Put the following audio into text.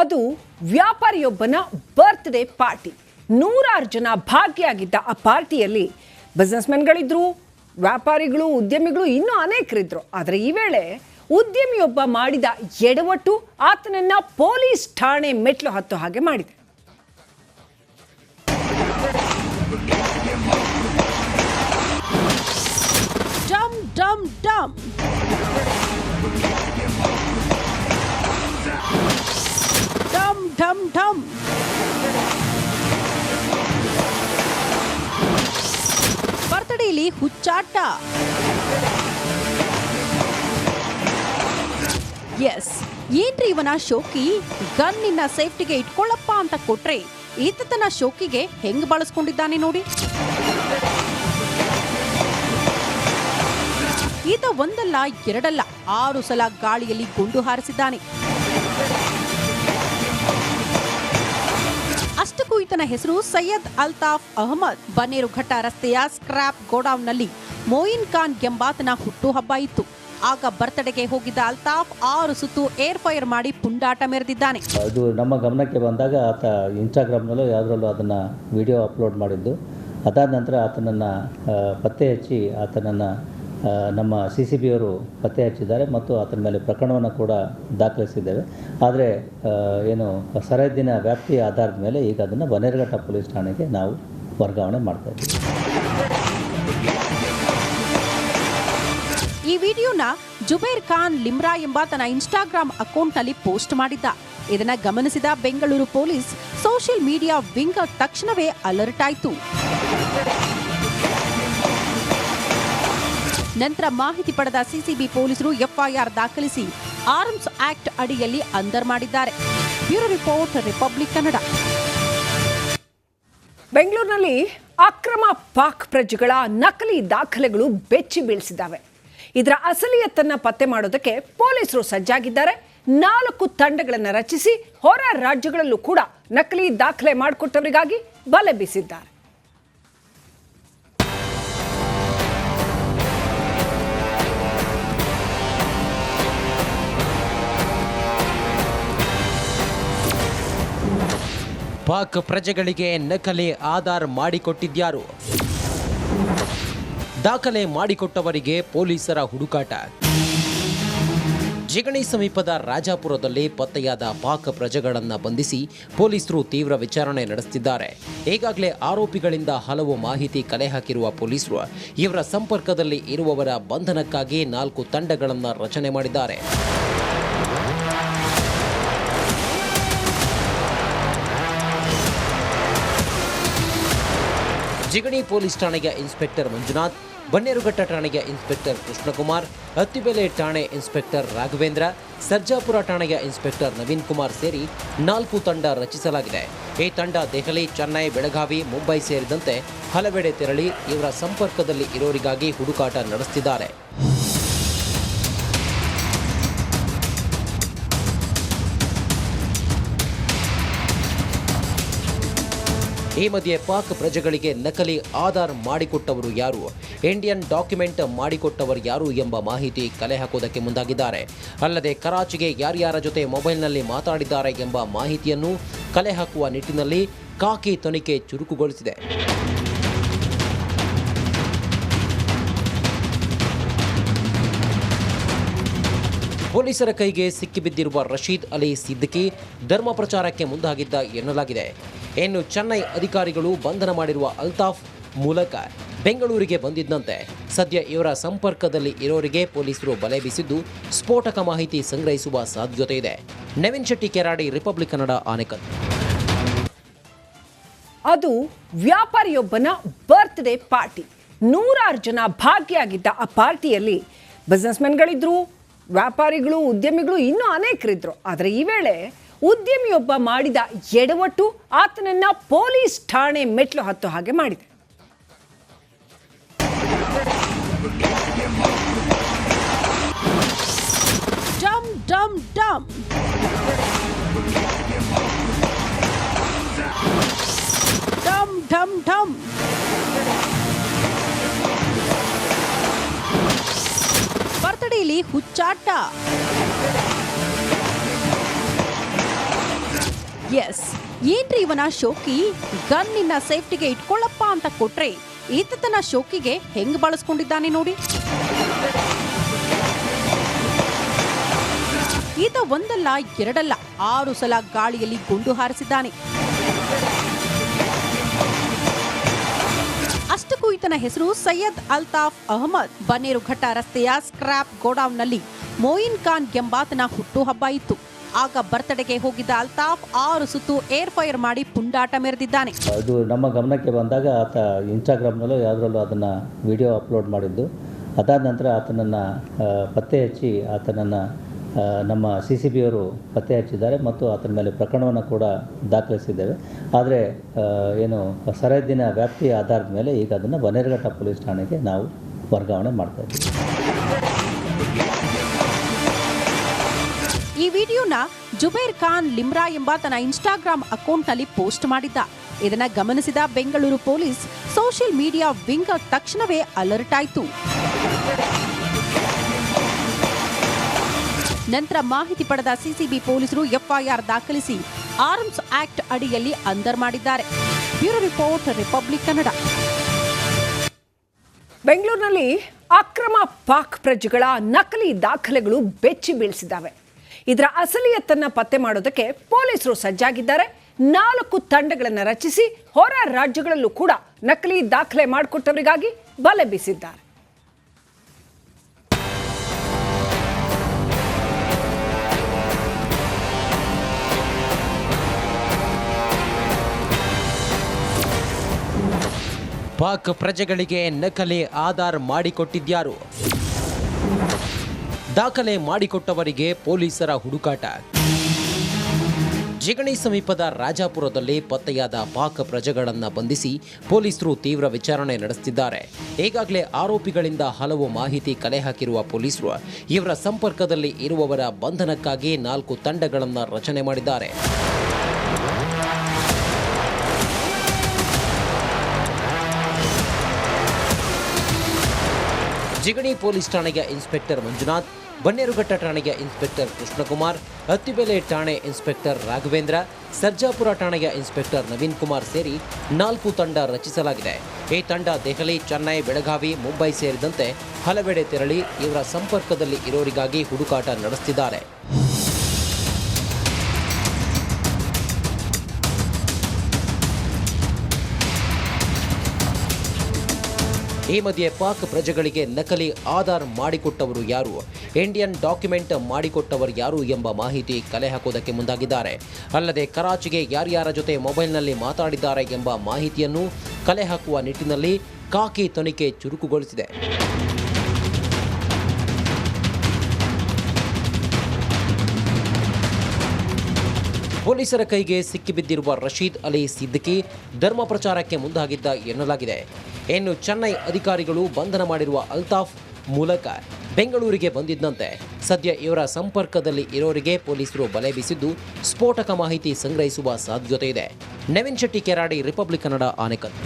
ಅದು ವ್ಯಾಪಾರಿಯೊಬ್ಬನ birthday party. 100 ಜನ ಭಾಗಿಯಾಗಿದ್ದ ಆ ಪಾರ್ಟಿಯಲ್ಲಿ ಬಿಸ್ನೆಸ್ಮೆನ್ಗಳಿದ್ರು, ವ್ಯಾಪಾರಿಗಳು, ಉದ್ಯಮಿಗಳು ಇನ್ನೂ ಅನೇಕರಿದ್ರು. ಆದರೆ ಈ ವೇಳೆ ಉದ್ಯಮಿಯೊಬ್ಬ ಮಾಡಿದ ಎಡವಟ್ಟು ಆತನನ್ನ ಪೊಲೀಸ್ ಠಾಣೆ ಮೆಟ್ಲು ಹತ್ತೋ ಹಾಗೆ ಮಾಡಿದೆ. ಡಮ್ ಡಮ್ ಡಮ್ ಡಮ್ ಡಮ್ ಡಮ್ ಬರ್ತ್ಡೇಲಿ ಹುಚ್ಚಾಟ. ಎಸ್, ಏನ್ರಿ ಇವನ ಶೋಕಿ? ಗನ್ನಿನ ಸೇಫ್ಟಿಗೆ ಇಟ್ಕೊಳ್ಳಪ್ಪ ಅಂತ ಕೊಟ್ರೆ ಈತನ ಶೋಕಿಗೆ ಹೆಂಗ್ ಬಳಸ್ಕೊಂಡಿದ್ದಾನೆ ನೋಡಿ. ಈತ ಒಂದಲ್ಲ ಎರಡಲ್ಲ 6 ಸಲ ಗಾಳಿಯಲ್ಲಿ ಗುಂಡು ಹಾರಿಸಿದ್ದಾನೆ. ಅಷ್ಟಕ್ಕೂ ಈತನ ಹೆಸರು ಸೈಯದ್ ಅಲ್ತಾಫ್ ಅಹಮದ್. ಬನ್ನೇರುಘಟ್ಟ ರಸ್ತೆಯ ಸ್ಕ್ರಾಪ್ ಗೋಡೌನ್ನಲ್ಲಿ ಮೊಯಿನ್ ಖಾನ್ ಎಂಬಾತನ ಹುಟ್ಟುಹಬ್ಬ ಇತ್ತು. ಆಗ ಬರ್ತಡೆಗೆ ಹೋಗಿದ್ದ ಅಲ್ತಾಫ್ 6 ಸುತ್ತು ಏರ್ ಫೈರ್ ಮಾಡಿ ಪುಂಡಾಟ ಮೆರೆದಿದ್ದಾನೆ. ಅದು ನಮ್ಮ ಗಮನಕ್ಕೆ ಬಂದಾಗ ಆತ ಇನ್ಸ್ಟಾಗ್ರಾಮ್ನಲ್ಲೂ ಯಾವುದರಲ್ಲೂ ಅದನ್ನು ವಿಡಿಯೋ ಅಪ್ಲೋಡ್ ಮಾಡಿದ್ದು. ಅದಾದ ನಂತರ ಆತನನ್ನು ಪತ್ತೆ ಹಚ್ಚಿ ಆತನನ್ನು ನಮ್ಮ CCB ಅವರು ಪತ್ತೆ ಹಚ್ಚಿದ್ದಾರೆ ಮತ್ತು ಆತನ ಮೇಲೆ ಪ್ರಕರಣವನ್ನು ಕೂಡ ದಾಖಲಿಸಿದ್ದೇವೆ. ಆದರೆ ಏನು ಸರಹದ್ದಿನ ವ್ಯಾಪ್ತಿಯ ಆಧಾರದ ಮೇಲೆ ಈಗ ಅದನ್ನು ಬನ್ನೇರುಘಟ್ಟ ಪೊಲೀಸ್ ಠಾಣೆಗೆ ನಾವು ವರ್ಗಾವಣೆ ಮಾಡ್ತಾ ಇದ್ದೀವಿ. ಈ ವಿಡಿಯೋನ ಜುಬೇರ್ ಖಾನ್ ಲಿಮ್ರಾ ಎಂಬ ತನ್ನ ಇನ್ಸ್ಟಾಗ್ರಾಮ್ ಅಕೌಂಟ್ನಲ್ಲಿ ಪೋಸ್ಟ್ ಮಾಡಿದ್ದ. ಇದನ್ನ ಗಮನಿಸಿದ Bengaluru police social media wing ತಕ್ಷಣವೇ ಅಲರ್ಟ್ ಆಯಿತು. ನಂತರ ಮಾಹಿತಿ ಪಡೆದ CCB ಪೊಲೀಸರು FIR ದಾಖಲಿಸಿ ಆರ್ಮ್ಸ್ ಆಕ್ಟ್ ಅಡಿಯಲ್ಲಿ ಅಂದರ್ ಮಾಡಿದ್ದಾರೆ. Bureau report, republic Kannada. ಬೆಂಗಳೂರಿನಲ್ಲಿ ಅಕ್ರಮ ಪಾಕ್ ಪ್ರಜೆಗಳ ನಕಲಿ ದಾಖಲೆಗಳು ಬೆಚ್ಚಿ ಬೀಳಿಸಿದ್ದಾವೆ. ಇದರ ಅಸಲಿಯತ್ತನ್ನು ಪತ್ತೆ ಮಾಡೋದಕ್ಕೆ ಪೊಲೀಸರು ಸಜ್ಜಾಗಿದ್ದಾರೆ. 4 ತಂಡಗಳನ್ನು ರಚಿಸಿ ಹೊರ ರಾಜ್ಯಗಳಲ್ಲೂ ಕೂಡ ನಕಲಿ ದಾಖಲೆ ಮಾಡಿಕೊಟ್ಟವರಿಗಾಗಿ ಬಲೆ ಬೀಸಿದ್ದಾರೆ. ಪಾಕ್ ಪ್ರಜೆಗಳಿಗೆ ನಕಲಿ ಆಧಾರ್ ಮಾಡಿಕೊಟ್ಟಿದ್ಯಾರು? ದಾಖಲೆ ಮಾಡಿಕೊಟ್ಟವರಿಗೆ ಪೊಲೀಸರ ಹುಡುಕಾಟ. ಜಿಗಣಿ ಸಮೀಪದ ರಾಜಾಪುರದಲ್ಲಿ ಪತ್ತೆಯಾದ ಪಾಕ್ ಪ್ರಜೆಗಳನ್ನು ಬಂಧಿಸಿ ಪೊಲೀಸರು ತೀವ್ರ ವಿಚಾರಣೆ ನಡೆಸುತ್ತಿದ್ದಾರೆ. ಈಗಾಗಲೇ ಆರೋಪಿಗಳಿಂದ ಹಲವು ಮಾಹಿತಿ ಕಲೆ ಹಾಕಿರುವ ಪೊಲೀಸರು ಇವರ ಸಂಪರ್ಕದಲ್ಲಿ ಇರುವವರ ಬಂಧನಕ್ಕಾಗಿ 4 ತಂಡಗಳನ್ನು ರಚನೆ ಮಾಡಿದ್ದಾರೆ. ಜಿಗಣಿ ಪೊಲೀಸ್ ಠಾಣೆಯ ಇನ್ಸ್ಪೆಕ್ಟರ್ ಮಂಜುನಾಥ್, ಬನ್ನೇರುಘಟ್ಟ ಠಾಣೆಯ ಇನ್ಸ್ಪೆಕ್ಟರ್ ಕೃಷ್ಣಕುಮಾರ್, ಅತ್ತಿಬೆಲೆ ಠಾಣೆ ಇನ್ಸ್ಪೆಕ್ಟರ್ ರಾಘವೇಂದ್ರ, ಸರ್ಜಾಪುರ ಠಾಣೆಯ ಇನ್ಸ್ಪೆಕ್ಟರ್ ನವೀನ್ ಕುಮಾರ್ ಸೇರಿ 4 ತಂಡ ರಚಿಸಲಾಗಿದೆ. ಈ ತಂಡ ದೆಹಲಿ, ಚೆನ್ನೈ, ಬೆಳಗಾವಿ, ಮುಂಬೈ ಸೇರಿದಂತೆ ಹಲವೆಡೆ ತೆರಳಿ ಇವರ ಸಂಪರ್ಕದಲ್ಲಿ ಇರೋರಿಗಾಗಿ ಹುಡುಕಾಟ ನಡೆಸುತ್ತಿದ್ದಾರೆ. ಈ ಮಧ್ಯೆ ಪಾಕ್ ಪ್ರಜೆಗಳಿಗೆ ನಕಲಿ ಆಧಾರ್ ಮಾಡಿಕೊಟ್ಟವರು ಯಾರು, ಇಂಡಿಯನ್ ಡಾಕ್ಯುಮೆಂಟ್ ಮಾಡಿಕೊಟ್ಟವರು ಯಾರು ಎಂಬ ಮಾಹಿತಿ ಕಲೆ ಹಾಕೋದಕ್ಕೆ ಮುಂದಾಗಿದ್ದಾರೆ. ಅಲ್ಲದೆ ಕರಾಚಿಗೆ ಯಾರ್ಯಾರ ಜೊತೆ ಮೊಬೈಲ್ನಲ್ಲಿ ಮಾತಾಡಿದ್ದಾರೆ ಎಂಬ ಮಾಹಿತಿಯನ್ನು ಕಲೆ ಹಾಕುವ ನಿಟ್ಟಿನಲ್ಲಿ ಖಾಕಿ ತನಿಖೆ ಚುರುಕುಗೊಳಿಸಿದೆ. ಪೊಲೀಸರ ಕೈಗೆ ಸಿಕ್ಕಿಬಿದ್ದಿರುವ ರಶೀದ್ ಅಲಿ ಸಿದ್ದಿಕಿ ಧರ್ಮ ಪ್ರಚಾರಕ್ಕೆ ಮುಂದಾಗಿದ್ದ ಎನ್ನಲಾಗಿದೆ. ಇನ್ನು ಚೆನ್ನೈ ಅಧಿಕಾರಿಗಳು ಬಂಧನ ಮಾಡಿರುವ ಅಲ್ತಾಫ್ ಮೂಲಕ ಬೆಂಗಳೂರಿಗೆ ಬಂದಿದ್ದಂತೆ ಸದ್ಯ ಇವರ ಸಂಪರ್ಕದಲ್ಲಿ ಇರೋರಿಗೆ ಪೊಲೀಸರು ಬಲೆ ಬೀಸಿದ್ದು ಸ್ಫೋಟಕ ಮಾಹಿತಿ ಸಂಗ್ರಹಿಸುವ ಸಾಧ್ಯತೆ ಇದೆ. ನವೀನ್ ಶೆಟ್ಟಿ, ಕೆರಾಡಿ, ರಿಪಬ್ಲಿಕ್ ಕನ್ನಡ, ಆನೇಕಲ್. ಅದು ವ್ಯಾಪಾರಿಯೊಬ್ಬನ ಬರ್ತ್ಡೇ ಪಾರ್ಟಿ. 100 ಜನ ಭಾಗಿಯಾಗಿದ್ದ ಆ ಪಾರ್ಟಿಯಲ್ಲಿ ಬಿಸ್ನೆಸ್ಮೆನ್ಗಳಿದ್ರು, ವ್ಯಾಪಾರಿಗಳು, ಉದ್ಯಮಿಗಳು ಇನ್ನೂ ಅನೇಕರಿದ್ರು. ಆದರೆ ಈ ವೇಳೆ ಉದ್ಯಮಿಯೊಬ್ಬ ಮಾಡಿದ ಎಡವಟ್ಟು ಆತನನ್ನ ಪೊಲೀಸ್ ಠಾಣೆ ಮೆಟ್ಲು ಹತ್ತೋ ಹಾಗೆ ಮಾಡಿದೆ. ಡಮ್ ಡಮ್ ಡಮ್ ಡಮ್ ಡಮ್ ಡಮ್ ಬರ್ತ್ಡೇಲಿ ಹುಚ್ಚಾಟ. ಎಸ್, ಏನ್ರಿ ಇವನ ಶೋಕಿ? ಗನ್ ನಿನ್ನ ಸೇಫ್ಟಿಗೆ ಇಟ್ಕೊಳ್ಳಪ್ಪ ಅಂತ ಕೊಟ್ರೆ ಈತ ತನ್ನ ಶೋಕಿಗೆ ಹೆಂಗ್ ಬಳಸ್ಕೊಂಡಿದ್ದಾನೆ ನೋಡಿ. ಈತ ಒಂದಲ್ಲ ಎರಡಲ್ಲ 6 ಸಲ ಗಾಳಿಯಲ್ಲಿ ಗುಂಡು ಹಾರಿಸಿದ್ದಾನೆ. ಅಷ್ಟಕ್ಕೂ ಈತನ ಹೆಸರು ಸೈಯದ್ ಅಲ್ತಾಫ್ ಅಹಮದ್. ಬನ್ನೇರುಘಟ್ಟ ರಸ್ತೆಯ ಸ್ಕ್ರಾಪ್ ಗೋಡೌನ್ನಲ್ಲಿ ಮೊಯಿನ್ ಖಾನ್ ಎಂಬಾತನ ಹುಟ್ಟುಹಬ್ಬ ಇತ್ತು. ಆಗ ಬರ್ತಡೆಗೆ ಹೋಗಿದ್ದ ಅಲ್ತಾಫ್ 6 ಸುತ್ತು ಏರ್ ಫೈರ್ ಮಾಡಿ ಪುಂಡಾಟ ಮೆರೆದಿದ್ದಾನೆ. ಅದು ನಮ್ಮ ಗಮನಕ್ಕೆ ಬಂದಾಗ ಆತ ಇನ್ಸ್ಟಾಗ್ರಾಮ್ನಲ್ಲೋ ಯಾವುದರಲ್ಲೂ ಅದನ್ನು ವಿಡಿಯೋ ಅಪ್ಲೋಡ್ ಮಾಡಿದ್ದು. ಅದಾದ ನಂತರ ಆತನನ್ನು ಪತ್ತೆ ಹಚ್ಚಿ ಆತನನ್ನು ನಮ್ಮ CCB ಅವರು ಪತ್ತೆ ಹಚ್ಚಿದ್ದಾರೆ ಮತ್ತು ಆತನ ಮೇಲೆ ಪ್ರಕರಣವನ್ನು ಕೂಡ ದಾಖಲಿಸಿದ್ದೇವೆ. ಆದರೆ ಏನು ಸರಹದ್ದಿನ ವ್ಯಾಪ್ತಿಯ ಆಧಾರದ ಮೇಲೆ ಈಗ ಅದನ್ನು ಬನ್ನೇರುಘಟ್ಟ ಪೊಲೀಸ್ ಠಾಣೆಗೆ ನಾವು ವರ್ಗಾವಣೆ ಮಾಡ್ತಾ ಇದ್ದೀವಿ. ಈ ವಿಡಿಯೋನ ಜುಬೇರ್ ಖಾನ್ ಲಿಮ್ರಾ ಎಂಬ ತನ್ನ ಇನ್ಸ್ಟಾಗ್ರಾಮ್ ಅಕೌಂಟ್ನಲ್ಲಿ ಪೋಸ್ಟ್ ಮಾಡಿದ್ದ. ಇದನ್ನ ಗಮನಿಸಿದ Bengaluru police social media wing ತಕ್ಷಣವೇ ಅಲರ್ಟ್ ಆಯಿತು. ನಂತರ ಮಾಹಿತಿ ಪಡೆದ CCB ಪೊಲೀಸರು FIR ದಾಖಲಿಸಿ ಆರ್ಮ್ಸ್ ಆಕ್ಟ್ ಅಡಿಯಲ್ಲಿ ಅಂದರ್ ಮಾಡಿದ್ದಾರೆ. Bureau report, republic Kannada. ಬೆಂಗಳೂರಿನಲ್ಲಿ ಅಕ್ರಮ ಪಾಕ್ ಪ್ರಜೆಗಳ ನಕಲಿ ದಾಖಲೆಗಳು ಬೆಚ್ಚಿ ಬೀಳಿಸಿದ್ದಾವೆ. ಇದರ ಅಸಲಿಯತ್ತನ್ನು ಪತ್ತೆ ಮಾಡೋದಕ್ಕೆ ಪೊಲೀಸರು ಸಜ್ಜಾಗಿದ್ದಾರೆ. 4 ತಂಡಗಳನ್ನು ರಚಿಸಿ ಹೊರ ರಾಜ್ಯಗಳಲ್ಲೂ ಕೂಡ ನಕಲಿ ದಾಖಲೆ ಮಾಡಿಕೊಟ್ಟವರಿಗಾಗಿ ಬಲೆ ಬೀಸಿದ್ದಾರೆ. ಪಾಕ್ ಪ್ರಜೆಗಳಿಗೆ ನಕಲಿ ಆಧಾರ್ ಮಾಡಿಕೊಟ್ಟಿದ್ಯಾರು? ದಾಖಲೆ ಮಾಡಿಕೊಟ್ಟವರಿಗೆ ಪೊಲೀಸರ ಹುಡುಕಾಟ. ಜಿಗಣಿ ಸಮೀಪದ ರಾಜಾಪುರದಲ್ಲಿ ಪತ್ತೆಯಾದ ಪಾಕ್ ಪ್ರಜೆಗಳನ್ನು ಬಂಧಿಸಿ ಪೊಲೀಸರು ತೀವ್ರ ವಿಚಾರಣೆ ನಡೆಸುತ್ತಿದ್ದಾರೆ. ಈಗಾಗಲೇ ಆರೋಪಿಗಳಿಂದ ಹಲವು ಮಾಹಿತಿ ಕಲೆ ಹಾಕಿರುವ ಪೊಲೀಸರು ಇವರ ಸಂಪರ್ಕದಲ್ಲಿ ಇರುವವರ ಬಂಧನಕ್ಕಾಗಿ 4 ತಂಡಗಳನ್ನು ರಚನೆ ಮಾಡಿದ್ದಾರೆ. ಜಿಗಣಿ ಪೊಲೀಸ್ ಠಾಣೆಯ ಇನ್ಸ್ಪೆಕ್ಟರ್ ಮಂಜುನಾಥ್, ಬನ್ನೇರುಘಟ್ಟ ಠಾಣೆಯ ಇನ್ಸ್ಪೆಕ್ಟರ್ ಕೃಷ್ಣಕುಮಾರ್, ಅತ್ತಿಬೆಲೆ ಠಾಣೆ ಇನ್ಸ್ಪೆಕ್ಟರ್ ರಾಘವೇಂದ್ರ, ಸರ್ಜಾಪುರ ಠಾಣೆಯ ಇನ್ಸ್ಪೆಕ್ಟರ್ ನವೀನ್ ಕುಮಾರ್ ಸೇರಿ 4 ತಂಡ ರಚಿಸಲಾಗಿದೆ. ಈ ತಂಡ ದೆಹಲಿ, ಚೆನ್ನೈ, ಬೆಳಗಾವಿ, ಮುಂಬೈ ಸೇರಿದಂತೆ ಹಲವೆಡೆ ತೆರಳಿ ಇವರ ಸಂಪರ್ಕದಲ್ಲಿ ಇರೋರಿಗಾಗಿ ಹುಡುಕಾಟ ನಡೆಸುತ್ತಿದ್ದಾರೆ. ಈ ಮಧ್ಯೆ ಪಾಕ್ ಪ್ರಜೆಗಳಿಗೆ ನಕಲಿ ಆಧಾರ್ ಮಾಡಿಕೊಟ್ಟವರು ಯಾರು, ಇಂಡಿಯನ್ ಡಾಕ್ಯುಮೆಂಟ್ ಮಾಡಿಕೊಟ್ಟವರು ಯಾರು ಎಂಬ ಮಾಹಿತಿ ಕಲೆ ಹಾಕುವುದಕ್ಕೆ ಮುಂದಾಗಿದ್ದಾರೆ. ಅಲ್ಲದೆ ಕರಾಚಿಗೆ ಯಾರ್ಯಾರ ಜೊತೆ ಮೊಬೈಲ್ನಲ್ಲಿ ಮಾತಾಡಿದ್ದಾರೆ ಎಂಬ ಮಾಹಿತಿಯನ್ನು ಕಲೆ ಹಾಕುವ ನಿಟ್ಟಿನಲ್ಲಿ ಖಾಕಿ ತನಿಖೆ ಚುರುಕುಗೊಳಿಸಿದೆ. ಪೊಲೀಸರ ಕೈಗೆ ಸಿಕ್ಕಿಬಿದ್ದಿರುವ ರಶೀದ್ ಅಲಿ ಸಿದ್ದಿಕಿ ಧರ್ಮ ಪ್ರಚಾರಕ್ಕೆ ಮುಂದಾಗಿದ್ದ ಎನ್ನಲಾಗಿದೆ. ಇನ್ನು ಚೆನ್ನೈ ಅಧಿಕಾರಿಗಳು ಬಂಧನ ಮಾಡಿರುವ ಅಲ್ತಾಫ್ ಮೂಲಕ ಬೆಂಗಳೂರಿಗೆ ಬಂದಿದ್ದಂತೆ ಸದ್ಯ ಇವರ ಸಂಪರ್ಕದಲ್ಲಿ ಇರೋರಿಗೆ ಪೊಲೀಸರು ಬಲೆ ಬೀಸಿದ್ದು ಸ್ಫೋಟಕ ಮಾಹಿತಿ ಸಂಗ್ರಹಿಸುವ ಸಾಧ್ಯತೆ ಇದೆ. ನವೀನ್ ಶೆಟ್ಟಿ, ಕೆರಾಡಿ, ರಿಪಬ್ಲಿಕ್ ಕನ್ನಡ, ಆನೇಕಲ್.